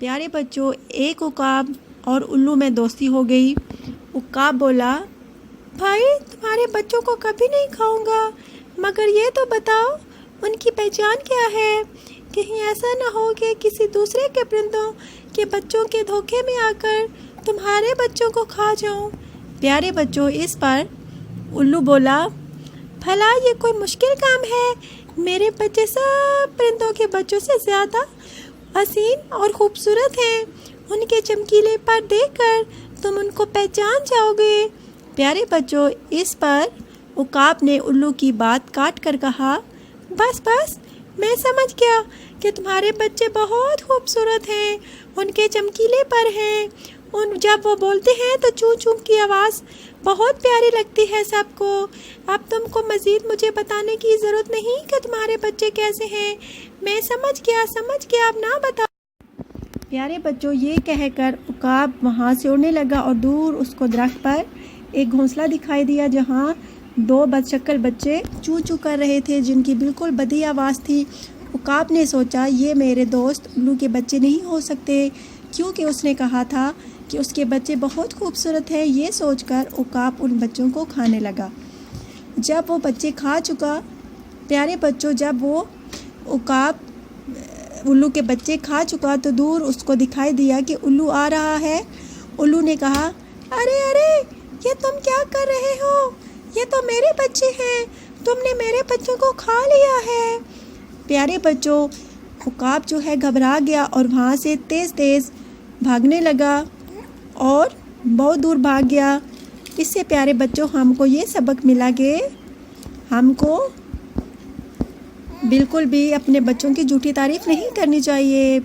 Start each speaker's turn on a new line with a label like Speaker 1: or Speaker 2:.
Speaker 1: प्यारे बच्चों, एक उकाब और उल्लू में दोस्ती हो गई। उकाब बोला, भाई तुम्हारे बच्चों को कभी नहीं खाऊंगा, मगर ये तो बताओ उनकी पहचान क्या है। कहीं ऐसा ना हो कि किसी दूसरे के परिंदों के बच्चों के धोखे में आकर तुम्हारे बच्चों को खा जाऊं। प्यारे बच्चों, इस पर उल्लू बोला, भला ये कोई मुश्किल काम है। मेरे बच्चे सब परिंदों के बच्चों से ज़्यादा हसीन और खूबसूरत हैं। उनके चमकीले पर देखकर तुम उनको पहचान जाओगे। प्यारे बच्चों, इस पर उकाब ने उल्लू की बात काट कर कहा, बस बस, मैं समझ गया कि तुम्हारे बच्चे बहुत खूबसूरत हैं। उनके चमकीले पर हैं। जब वो बोलते हैं तो चूं चूं की आवाज़ बहुत प्यारी लगती है सबको। अब तुमको मज़ीद मुझे बताने की ज़रूरत नहीं कि तुम्हारे बच्चे कैसे हैं। मैं समझ गया, अब ना बताओ। प्यारे बच्चों, ये कहकर उकाब वहाँ से उड़ने लगा और दूर उसको दरख्त पर एक घोंसला दिखाई दिया जहाँ दो बदशक्ल बच्चे चू चू कर रहे थे, जिनकी बिल्कुल बदी आवाज़ थी। उकाब ने सोचा, ये मेरे दोस्त उल्लू के बच्चे नहीं हो सकते, क्योंकि उसने कहा था कि उसके बच्चे बहुत खूबसूरत हैं। ये सोचकर उकाब उन बच्चों को खाने लगा। जब वो बच्चे खा चुका, प्यारे बच्चों, जब वो उकाब उल्लू के बच्चे खा चुका तो दूर उसको दिखाई दिया कि उल्लू आ रहा है। उल्लू ने कहा, अरे अरे, ये तुम क्या कर रहे हो? ये तो मेरे बच्चे हैं, तुमने मेरे बच्चों को खा लिया है। प्यारे बच्चों, उकाब जो है घबरा गया और वहाँ से तेज़ तेज़ भागने लगा और बहुत दूर भाग गया। इससे प्यारे बच्चों, हमको ये सबक मिला कि हमको बिल्कुल भी अपने बच्चों की झूठी तारीफ़ नहीं करनी चाहिए।